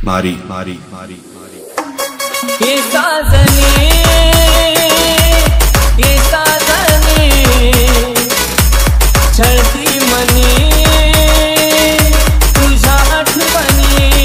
मारी मारी मारी मारी ये साजनी छळती मनी तुझ्या आठवणी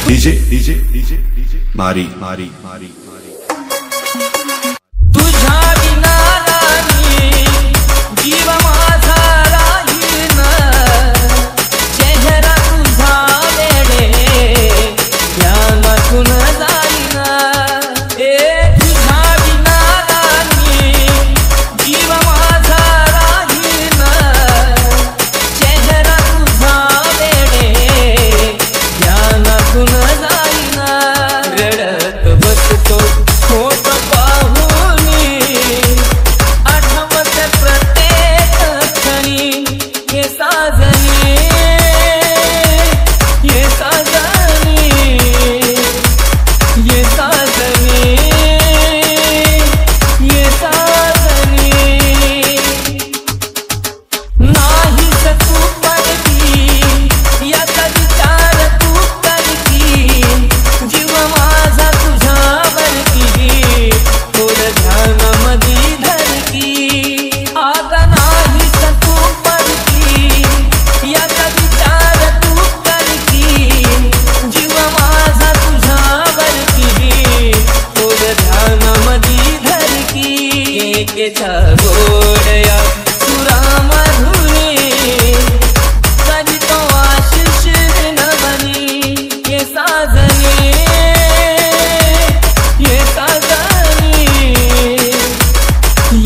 डीजे मारी मारी मारी तुझ्या विना राणी जीव माझा राहीन चेहरा तुझा वेडे ध्यानातून जाईन तुझ्या विना राणी जीव माझा राहीन चेहरा तुझा वेडे ध्यानातून जाईन रडत बसतो खोट पाहुनी आठवत प्रत्येक क्षणी हे साजनी ये साजनी ये साजनी ये साजनी नाहीच तू पडती याचा विचार तू करती जीव माझा तुझ्यावरती थोडं ध्यानामधी धरती आता नाहीच तू पडती याचा विचार तू करती जीव माझा तुझ्यावरती थोडं ध्यानामधी धरती एकेच्या गोडया सुरामधुनी कधी तो आशिष नवनी ये साजनी ये साजनी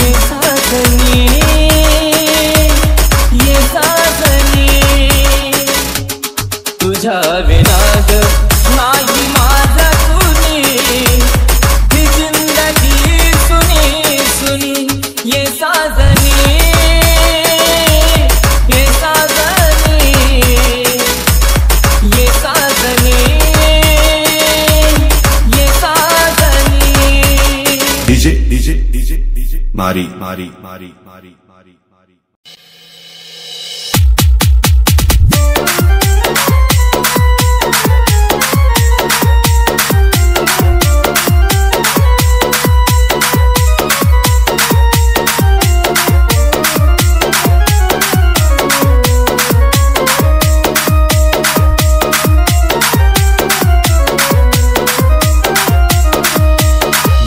ये साजनी ये साजनी तुझ्या विनाद नाही माझा कुणी ही जिंदगी सुनी सुनी ये साजनी ये साजनी ये साजनी ये साजनी डीजे मारी मारी मारी मारी मारी मारी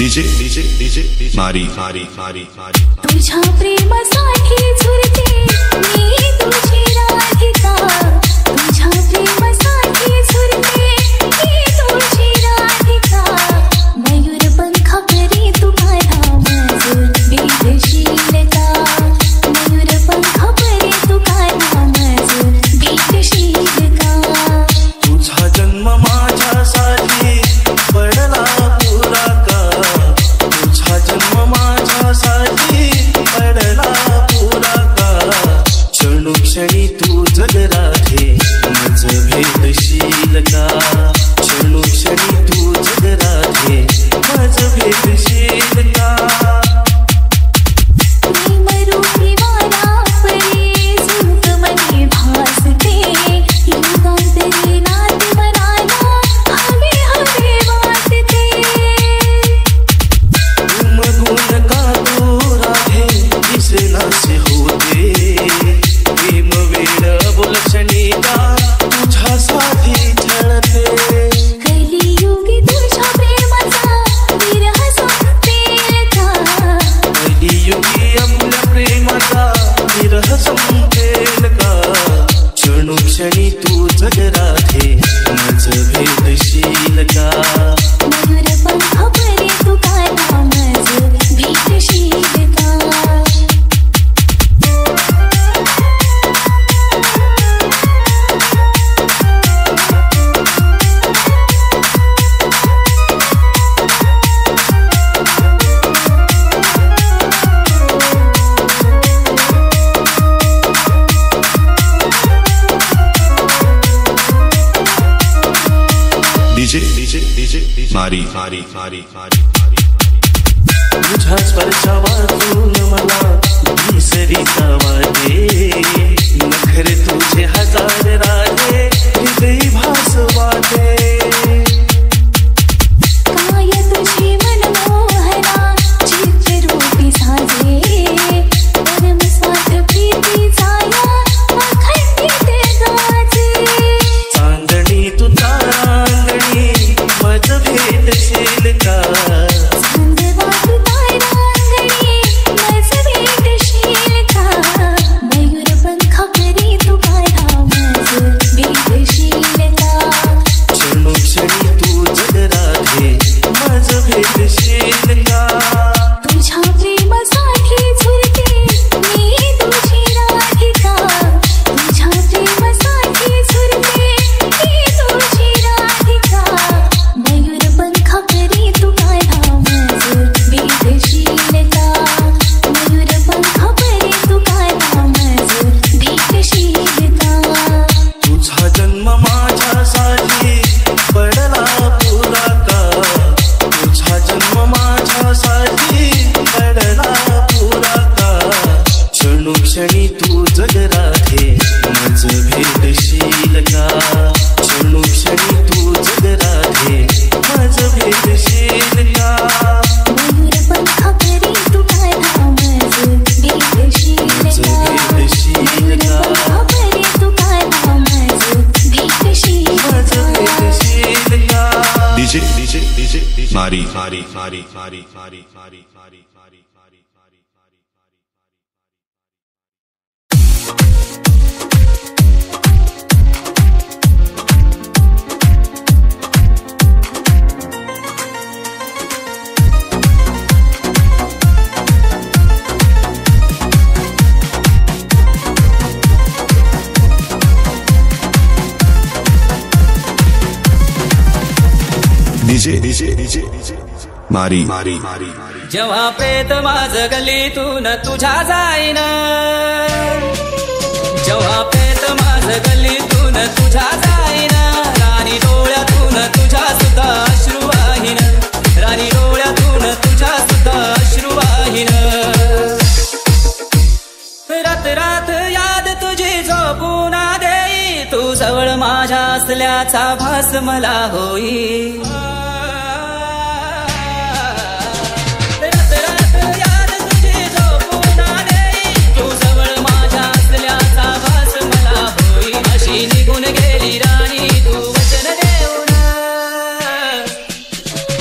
डीजे मारी मारी मारी मारी तुझ्या प्रेमासाठी झुरते मी तुझी राधिका तुझ्या प्रेमासाठी झुरते मी तुझी राधिका मयूर पंखा परी तू माझा मजूर बेदशील का मयूर पंखा परी तू माझा मजूर बेदशील का तुझा जन्म माझ्यासाठी पडला पुरा का तुझा जन्म माझ्यासाठी पडला पुरा का क्षणोक्षणी तू जग राधे मज भेदशील का क्षणोक्षणी तू जग राधे मज भेदशील का प्रेमरूपी वारा परी झुंक मनी भासते युगांतरी नात मनाला हवे हवे वाटते तुम गुण का तू राधे दिसनासे होते प्रेम वेड बोलक्षणी का तुझ्या साथी छळते कलियुगी तुझ्या प्रेमाचा विरह संपेल का कलियुगी आपल्या प्रेमाचा विरह संपेल का क्षणोक्षणी तू जग राधे मज भेदशील का मयूर पंखा परी तू काना मज भेटशील का डीजे मारी मारी मारी मारी तुझ्या स्पर्शा वाचून मला विसरिता वाटे नखरे तुझे हजार राजे हृदय भास वाटे काय तुझी मनमोहना चित्ररूपी साजे परम स्वाद प्रीती जाया अखंडित गाजे चांदणी तू तारांगणी का चांदवा तू तारांगणी मज भेटशील का मयूर पंखा परी तू काढा मज भेटशील का क्षणोक्षणी तू जग राधे मज भेटशील का तुझ्या प्रेमासाठी झुरते मी तुझी राधिका तुझ्या प्रेमासाठी झुरते मी तुझी राधिका मयूर पंखा परी तू काढा मज भेटशील का मयूर पंखा परी तू काढा मज भेटशील का तुझा जन्म माझ्यासाठी पडला पुरा का तुझा जन्म माझ्यासाठी पडला पुरा का क्षणोक्षणी तू जग राधे मज भेटशील का क्षणोक्षणी तू जग राधे मज भेटशील का मयूर पंखा परी तू काढा मज भेटशील मज का भेटशील का पंखा परी तू काढा मज भेटशील मज का भेटशील का DJ Mari Mari Mari Mari Mari Mari Mari Mari Mari DJ Mari Mari Mari जेव्हा प्रेत माझ गलीतून तुझ्या जाईन जेव्हा प्रेत माझ गलीतून तुझ्या जाईन राणी डोळ्यातून तुझ्या सुद्धा अश्रू वाहीन राणी डोळ्यातून तुझ्या सुद्धा अश्रू वाहीन रात रात याद तुझी झोपून देई तू जवळ माझ्या असल्याचा भास मला होई निघून गेली राणी तू वचन देऊन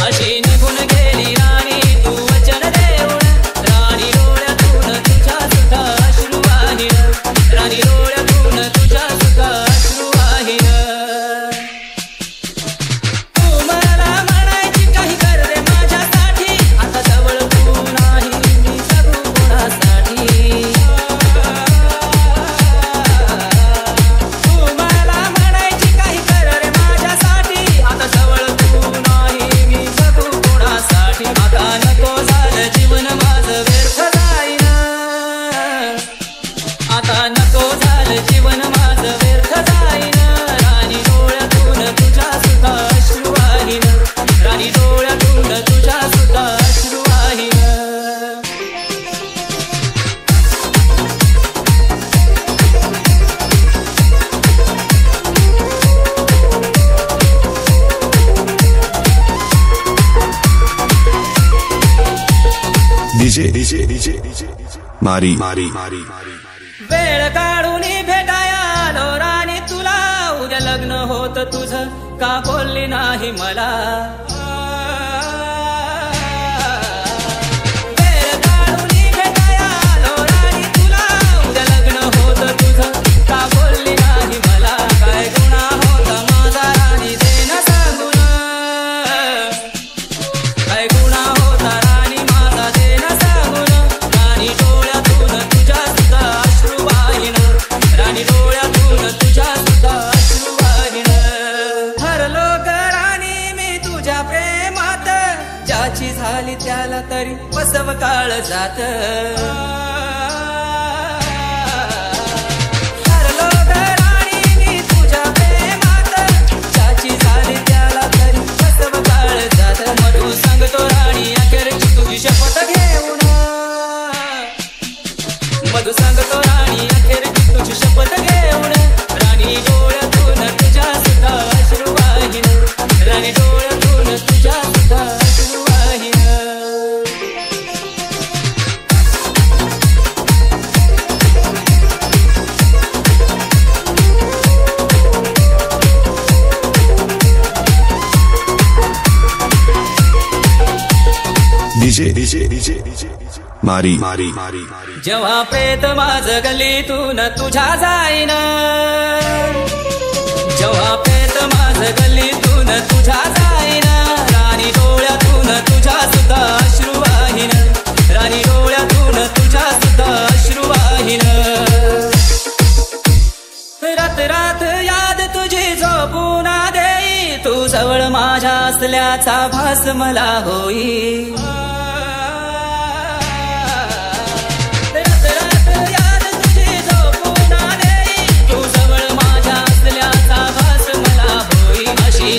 अशी निघून गेली राणी तू वचन देऊन राणी डोळ्यातून तुझ्या सुद्धा अश्रू वाहीन राणी डोळ्यातून तुझ्या सुद्धा अश्रू वाहीन तू मला म्हणायची काही कर रे माझ्यासाठी आता जवळ तू नाही मी जगू कोणासाठी आता नको झालं जीवन माझं व्यर्थ जाईन आता नको झालं जीवन माझं व्यर्थ जाईन राणी डोळ्यातून तुझ्या सुद्धा अश्रू वाहीन राणी डोळ्यातून तुझ्या सुद्धा अश्रू वाहीन DJ Mari Mari Mari Mari वेळ काढून भेटाया आलो राणी तुला उद्या लग्न होत तुझं का बोलली नाही मला वेळ काढून भेटाया आलो राणी तुला उद्या लग्न होत तुझं का बोलली नाही मला काय गुन्हा होता माझा राणी दे ना सांगून काय गुन्हा होता राणी माझा दे ना सांगून राणी डोळ्यातून तुझ्या सुद्धा अश्रू वाहीन राणी डोळ्यातून तुझ्या सुद्धा अश्रू वाहीन हरलो ग राणी मी तुझ्या प्रेमात ज्याची झाली त्याला तरी बसव काळ जात हरलो ग राणी मी तुझ्या प्रेमात ज्याची झाली त्याला तरी बसव काळ जात मधू सांगतो राणी अखेरची तुझी शपथ घेऊन मधू सांगतो राणी अखेरची तुझी शपथ घेऊन राणी डोळ्यातून तुझ्या सुद्धा अश्रू वाहीन राणी डोळ्यातून तुझ्या सुद्धा अश्रू वाहीन मारी जेव्हा प्रेत माझं गल्लीतून तुझ्या जाईन, जेव्हा प्रेत माझं गल्लीतून तुझ्या जाईन, राणी डोळ्यातून तुझ्या सुद्धा अश्रू वाहीन, राणी डोळ्यातून तुझ्या सुद्धा अश्रू वाहीन. रात रात याद तुझी झोपून देई, तू जवळ माझ्या असल्याचा भास मला होई.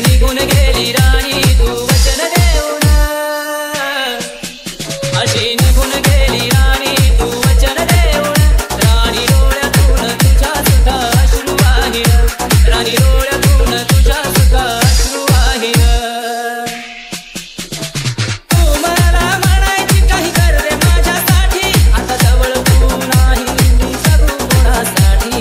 निघून गेली राणी तू वचन देऊन, अशी निघून गेली राणी तू वचन देऊन, राणी डोळ्यातून तुझ्या सुद्धा अश्रू वाहीन, राणी डोळ्यातून तुझ्या सुद्धा अश्रू वाहीन. तू मला म्हणायची काही कर रे माझ्यासाठी, आता जवळ तू नाही मी जगू कोणासाठी.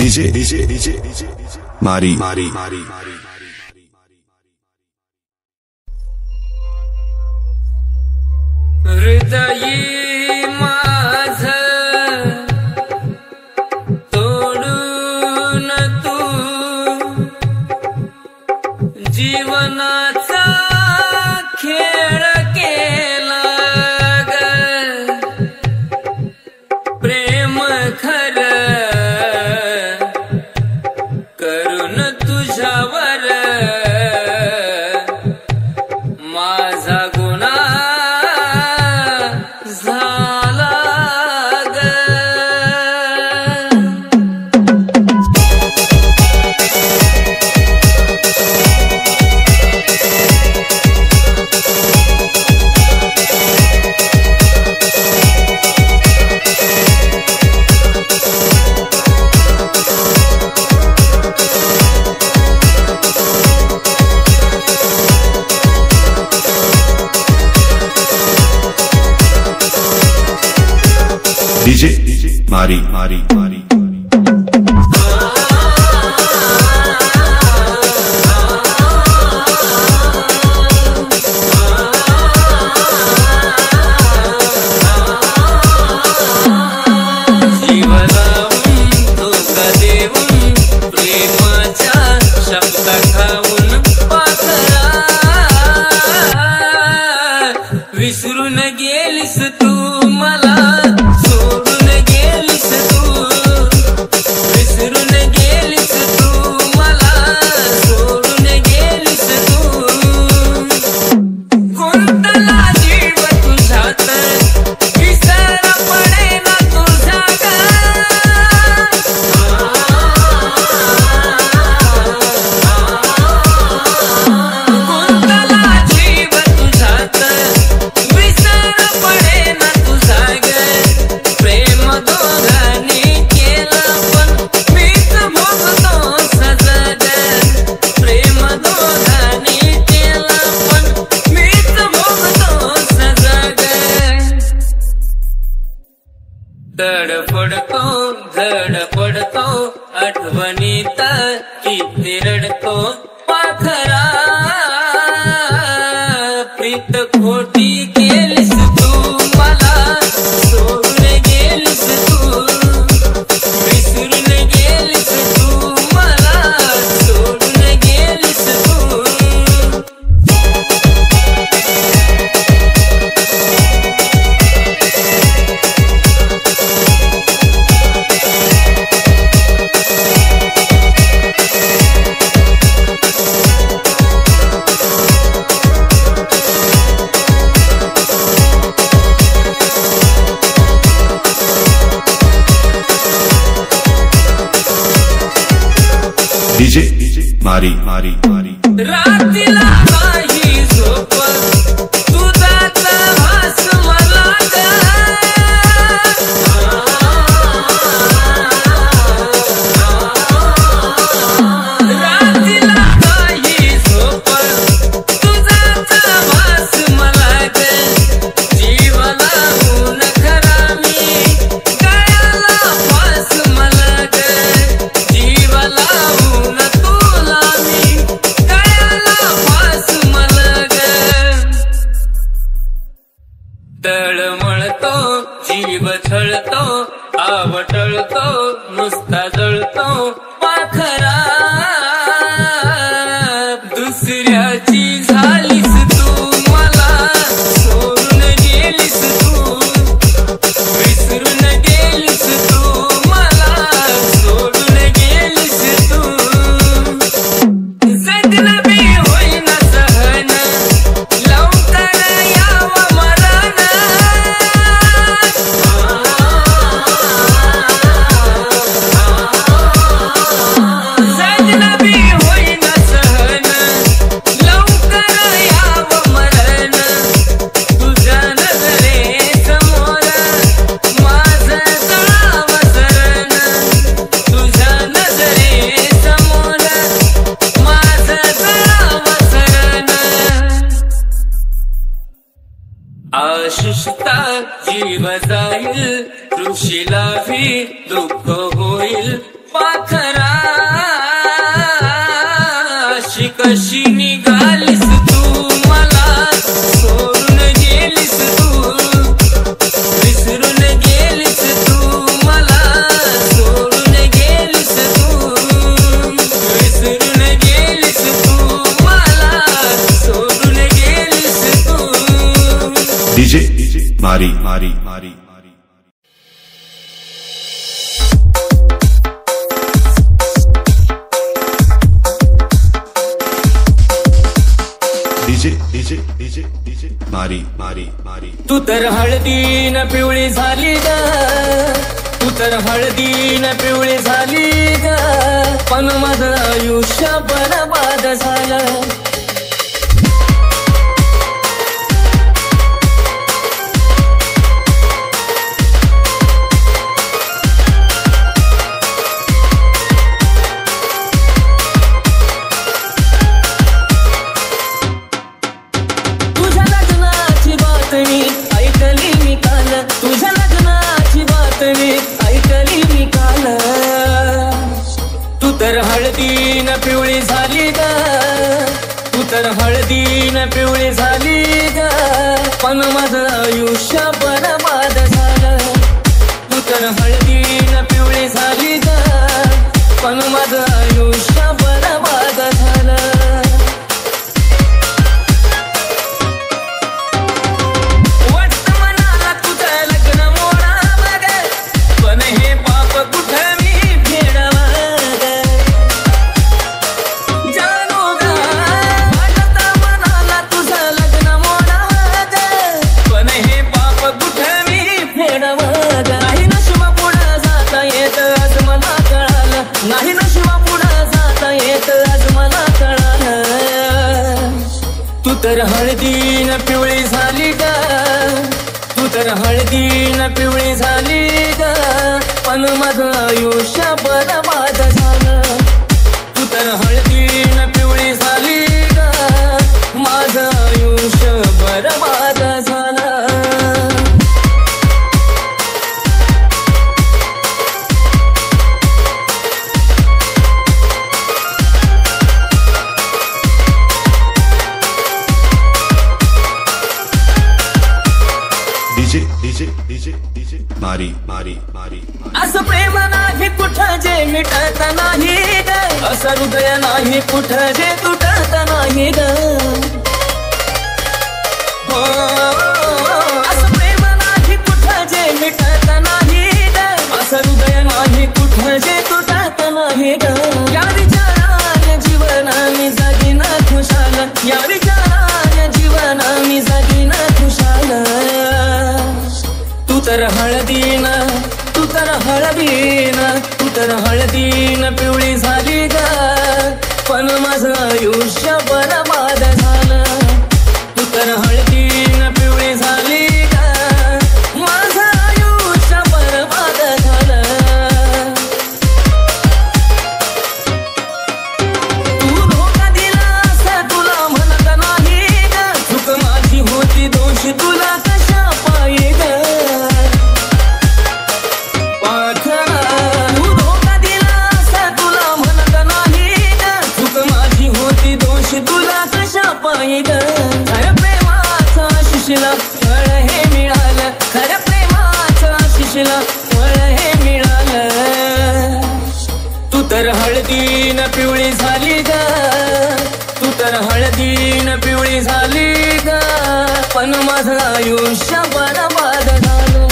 डीजे मारी हृदयी माझं तोडून तू जीवनाचा खेळ केला ग, प्रेम खरं करून तुझ्यावर माझा गुन्हा झाला ग. डीजे मारी विसरून गेलीस तू मला, सोडून गेलीस तू, विसरून गेलीस तू मला, सोडून गेलीस तू. गुंतला जीव तुझ्यात, विसर पडेना तुझ्या ग. गुंतला जीव तुझ्यात, विसर पडेना तुझा ग. प्रेम दोघांनी केलं पण मीच भोगतो सजा ग. प्रेम दोघांनी केलं पण मीच भोगतो सजा ग. धडपडतो धडपडतो आठवणीत किती रडतो पाखरा. प्रीत खोटी केलीस तू मला, सोडून गेलीस तू, विसरून गेलीस तू मला, सोडून गेलीस तू. डीजे मारी रात्रीला नाही झोप, तुझाच भास मला ग. छळतो आवटळतो नुसता जळतो पाखरा दुसऱ्याची झालीस तू मला सोडून गेलीस तू विसरून गेलीस तू मला सोडून गेलीस तू जगणं बी होईना सहन लवकर यावं मरण जगणं बी होईना सहन लवकर यावं मरण तुझ्या नजरेसमोर माझं जावं शरण तुझ्या नजरेसमोर माझं जावं शरण आशिषता जीव जाईल ऋषीला भी दुःख होईल पाखरा अशी कशी निघालीस तू मला सोडून गेलीस तू विसरून गेलीस तू मला सोडून गेलीस तू विसरून गेलीस तू मला सोडून गेलीस तू DJ Mari Mari Mari DJ Mari Mari Mari तू तर हळदीन पिवळी झाली ग तू तर हळदीन पिवळी झाली ग पण माझं आयुष्य बरबाद झालं तुझ्या लग्नाची बातमी ऐकली मी काल तुझ्या लग्नाची बातमी ऐकली मी काल तू तर हळदीन पिवळी झाली ग तू तर हळदीन पिवळी झाली ग पण माझं आयुष्य बरबाद झालं तू तर हळदीन पिवळी झाली ग पण माझं आयुष्य बरबाद झालं वाटतं मनाला तुझं लग्न मोडावं ग पण हे पाप कुठं मी फेडावं ग जानू ग वाटतं मनाला तुझं लग्न मोडावं ग पण हे पाप कुठं मी फेडावं ग नाही नशिबा पुढं जाता येत आज मला कळालं नाही नशिबा पुढं जाता येत आज मला कळालं तू तर हळदीन पिवळी झाली ग तू तर हळदीन पिवळी झाली ग पण माझं आयुष्य बरबाद झालं तू तर हळदीन पिवळी झाली ग माझं आयुष्य बरबाद झालं DJ Mari Mari Mari असं प्रेम नाही कुठं जे मिटत नाही ग असं हृदय नाही कुठं जे तुटत नाही ग हो असं प्रेम नाही कुठं जे मिटत नाही ग असं हृदय नाही कुठं जे तुटत नाही ग या विचाराने जीवन मी जगीन खुशाल या विचाराने जीवन मी जगीन खुशाल तू तर हळदीन तू तर हळदीन तू तर हळदीन पिवळी झाली ग पण माझं आयुष्य बरबाद झालं तू तर हळदीन पिवळी झाली ग माझं आयुष्य बरबाद झालं तू धोका दिला असं तुला म्हणत नाही ग चूक माझी होती दोष तुला कशा पायी ग तू धोका दिला असं तुला म्हणत नाही ग चूक माझी होती दोष तुला कशा पायी ग खरं प्रेमाचा शिशीला फळ हे मिळालं खरं प्रेमाचा शिशीला पण माझं आयुष्य बरबाद झालं.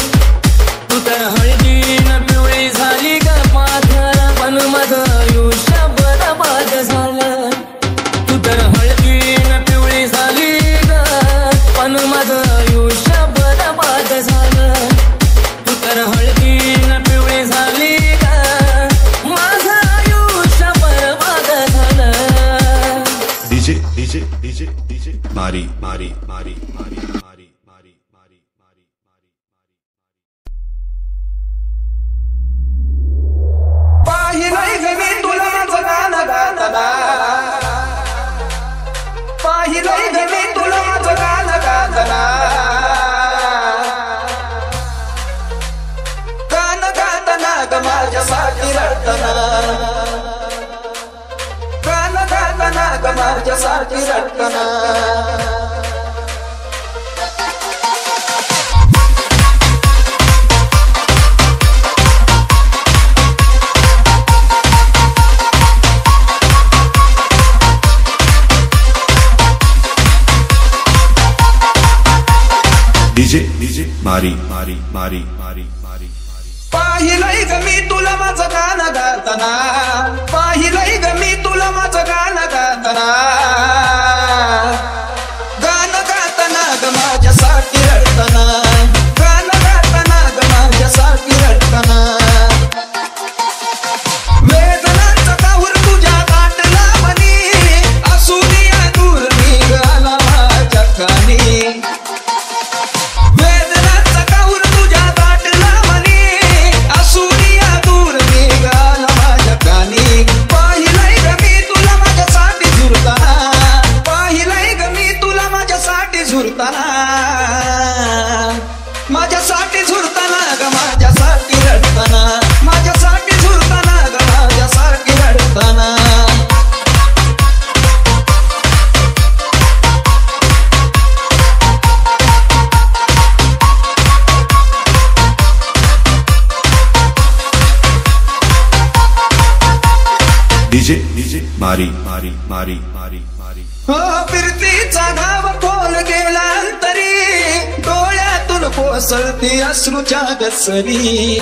तू तर हळदीनं पिवळी झाली ग पाथर, पण माझं आयुष्य बरबाद झालं. तू तर हळदीनं पिवळी झाली ग, पण माझं आयुष्य बरबाद झालं. तू तर हळदीनं पिवळी झाली ग, माझं आयुष्य बरबाद झालं. डीजे डीजे डीजे डीजे मारी मारी मारी मारी मारी मारी मारी मारी मारी. पाहिलंय ग मी तुला माझं गाणं गाताना, पाहिलंय ग मी तुला माझं गाणं गाताना. गाणं गाताना ग माझ्यासाठी रडताना, गाणं गाताना ग माझ्यासाठी रडताना. डीजे डीजे मारी मारी मारी मारी मारी. पाहिलंय ग मी तुला माझं गाणं गाताना, पाहिलंय ग मी तुला माझं गाणं गाताना. गाणं गाताना ग माझ्यासाठी रडताना, गाणं गाताना ग माझ्यासाठी रडताना. वेदनांचा काहूर तुझ्या गाठला मनी, असुनिया दूर निघाला माझ्या खाली. माझ्यासाठी झुरताना ग माझ्यासाठी रडताना, माझ्यासाठी झुरताना ग माझ्यासाठी रडताना. डीजे डीजे मारी मारी मारी मारी मारी. हो फिरतीचा घाव खोल गेला अंतरी, डोळ्यातून कोसळती अश्रूच्या गसरी.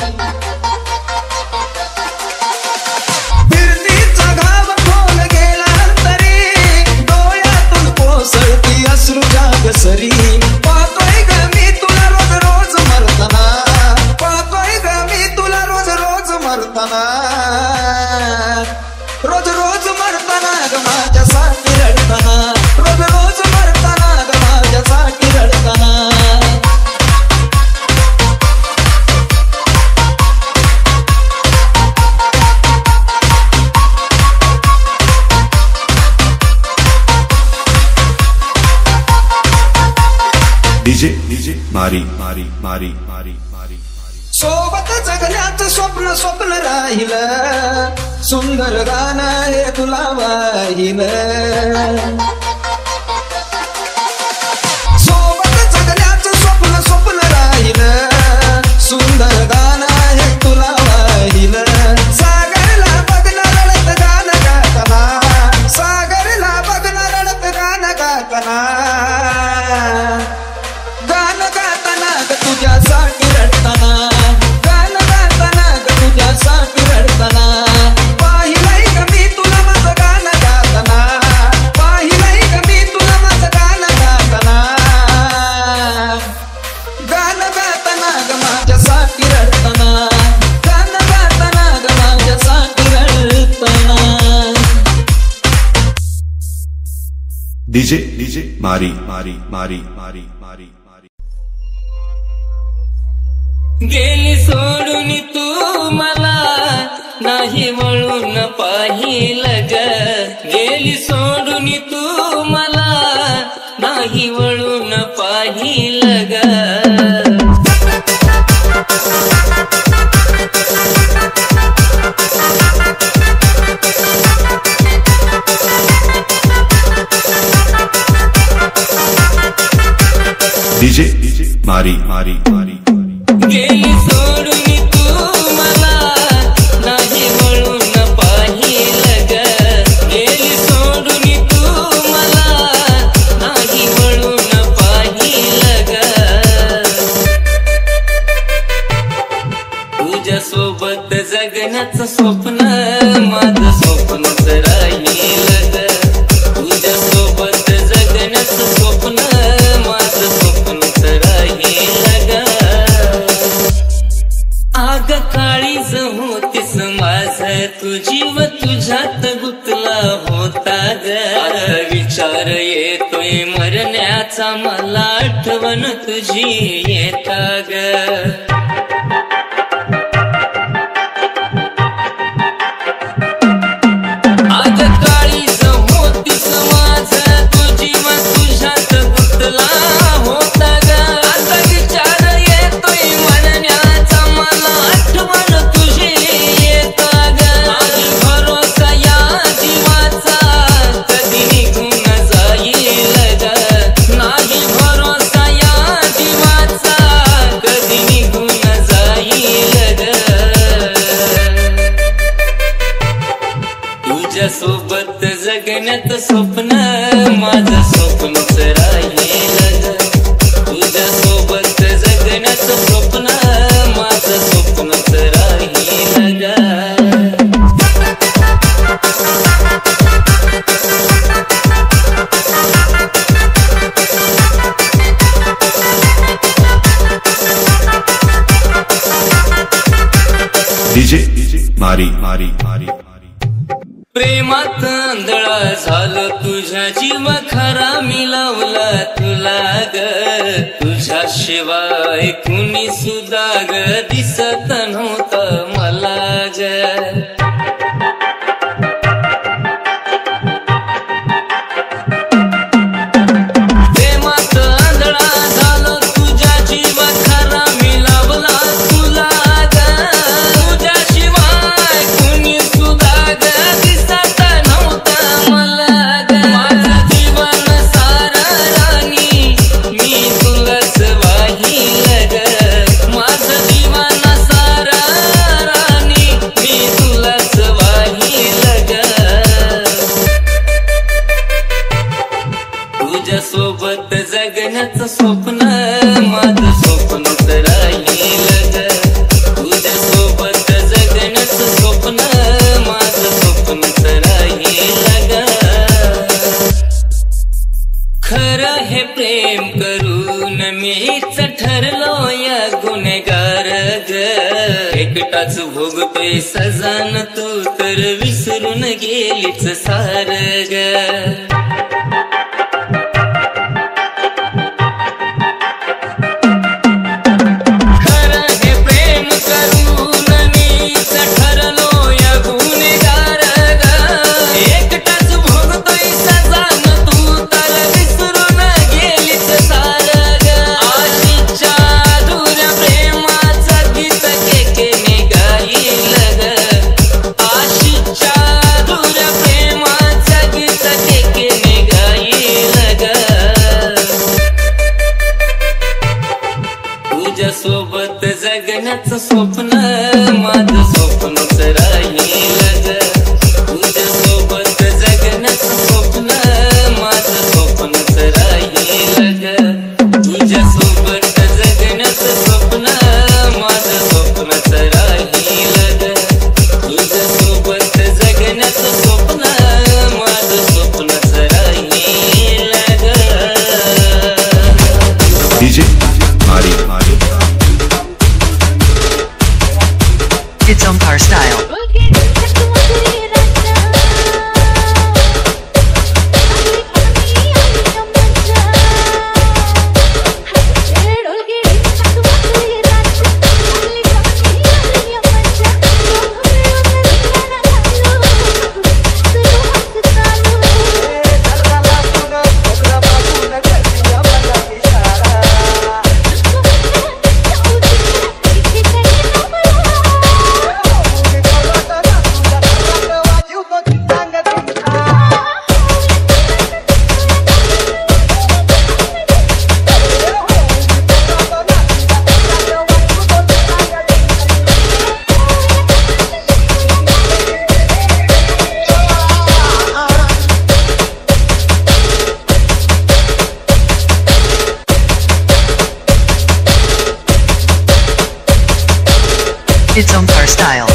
फिरतीचा घाव खोल गेला अंतरी, डोळ्यातून कोसळती अश्रूच्या गसरी. पाहतोय ग मी तुला रोज रोज मरताना, पाहतोय ग मी तुला रोज रोज मरताना. रोज रोज मरताना ग माझ्यासाठी रडताना, रोज रोज मरताना ग माझ्यासाठी रडताना. डीजे डीजे मारी मारी मारी मारी मारी. सोबत जगण्याचं स्वप्न स्वप्न राहिलं, सुंदर गाणं हे तुला वाहिलं. सोबत जगण्याचं स्वप्न स्वप्न राहिलं, सुंदर गाणं हे तुला वाहिलं. सागरला बघणं रडत गाणं गाताना, सागरला बघणं रडत गाणं गाताना. गाणं गाताना ग तुझ्यासाठी रडताना, गाणं गाताना ग तुझ्यासाठी रडताना. पाहिलंय ग मी तुला माझं गाणं गाताना, पाहिलंय ग मी तुला माझं गाणं गाताना. गाणं गाताना ग माझ्यासाठी रडताना, गाणं गाताना ग माझ्यासाठी रडताना. डीजे डीजे मारी मारी मारी मारी मारी मारी. गेली सोडून तू मला, नाही वळून पाहिलं ग. गेली सोडून तू मला, नाही वळून पाहिलं ग. डीजे डीजे मारी मारी मारी. गेली सोडून तू मला, नाही वळून पाहिलं ग. गेली सोडून तू मला, नाही वळून पाहिलं आठवण तुझी येता ग सोबत जगण्यात स्वप्न माझं स्वप्नच राहील तुझ्या सोबत जगण्यात स्वप्न माझं स्वप्नच राहील डीजे मारी मारी मारी प्रेमात आंधळा झालो तुझ्या जीव खरा मिळवला तुला ग तुझ्या शिवाय कुणी सुद्धा ग दिसत नव्हतं मला ग सोबत जगण्याचं स्वप्न माझं स्वप्नच राहील ग तुझ्या सोबत जगण्याचं स्वप्न माझं स्वप्नच राहील ग खरं हे प्रेम करून मीच ठरलो या गुन्हेगार ग एकटाच भोगतोय सजान तू तर विसरून गेलीच सार ग सोबत जगण्याचं स्वप्न माझं स्वप्नच राहील ग तुझ्या सोबत जगण्याचं स्वप्न माझं स्वप्नच राहील ग तुझ्या सोबत जगण्याचं स्वप्न माझं स्वप्नच राहील ग तुझ्या सोबत जगण्याचं स्वप्न माझं स्वप्नच राहील ग डीजे मारी मारी It's Omkar style. It's Omkar style.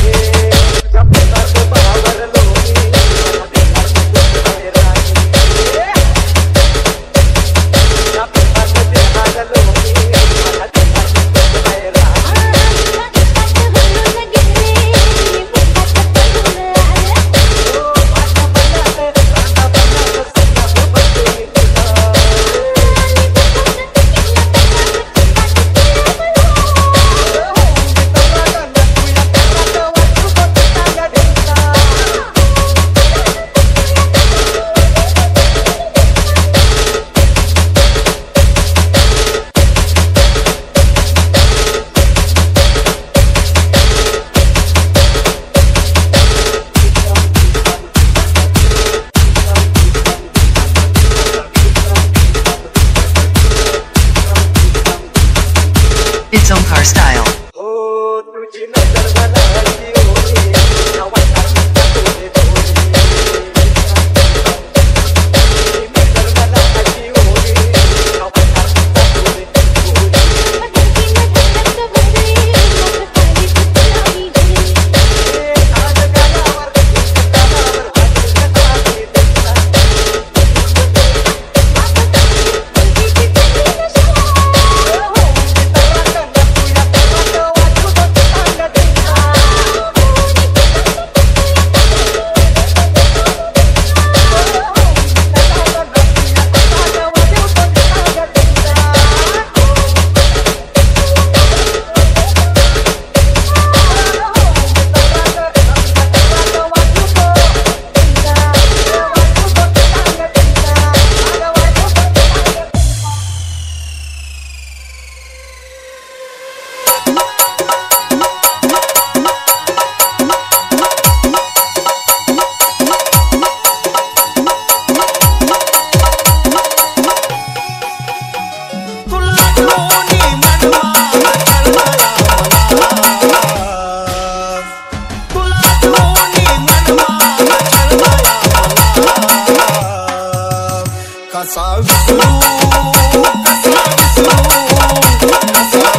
It's Omkar Style.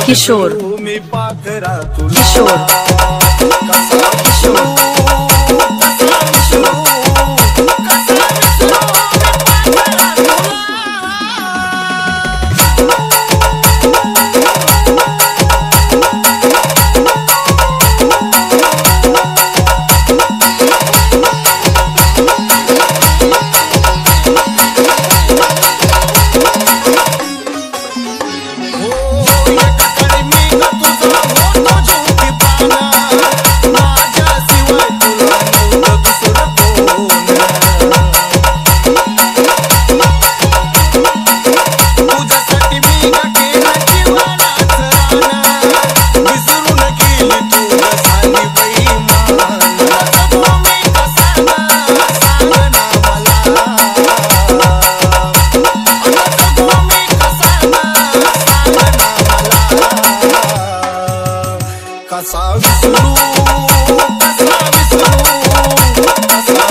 Kishore Kishore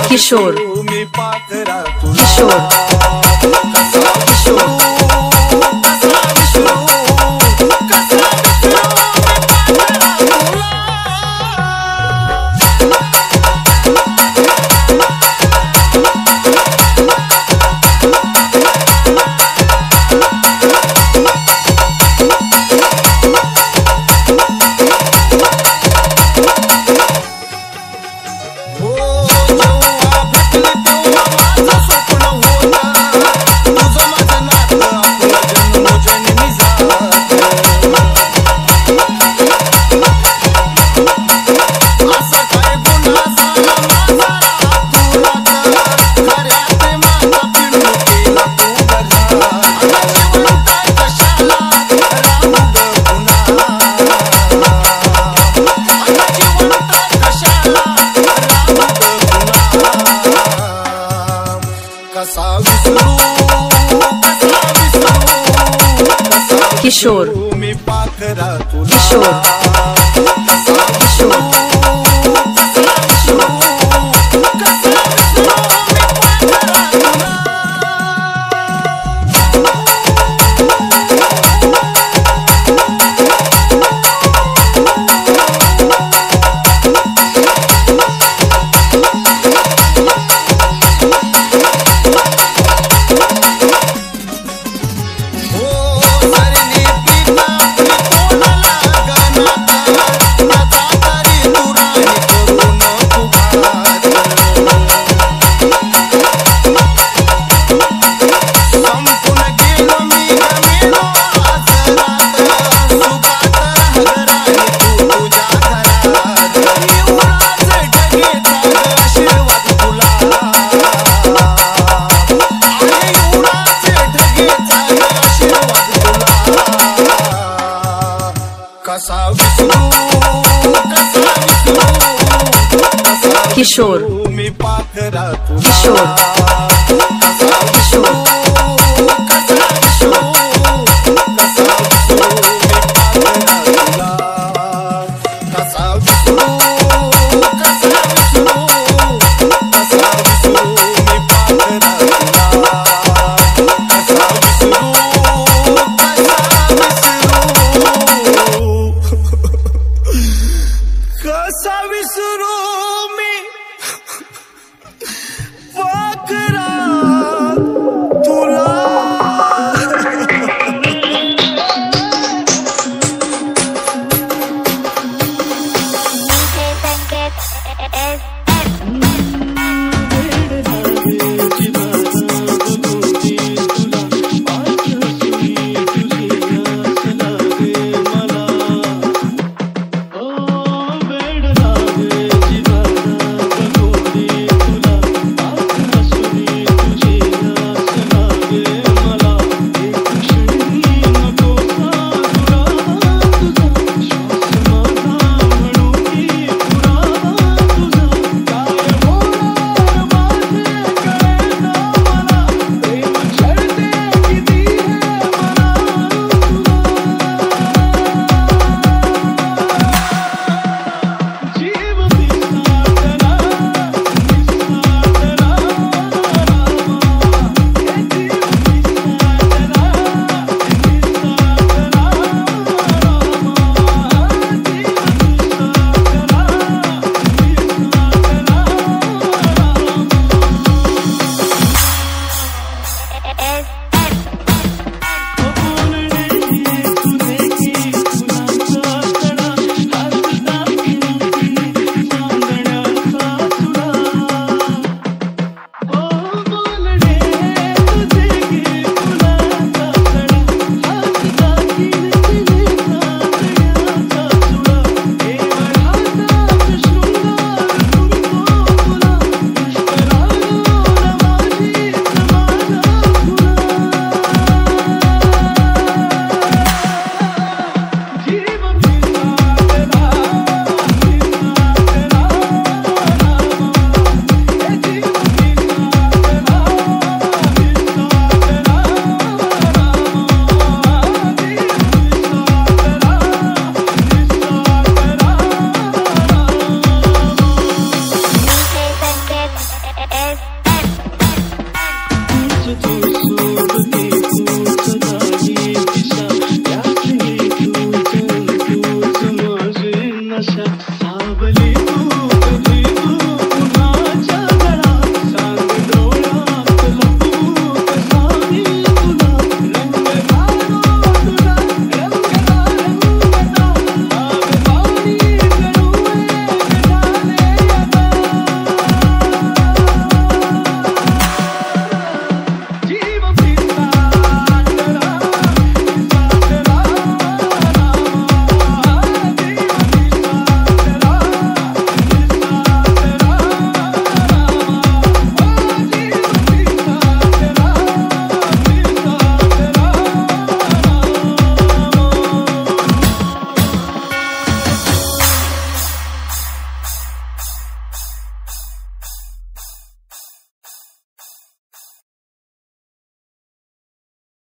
Kishore Kishore Kishore Kishore Kishore Kishore Kishore Kishore Kishore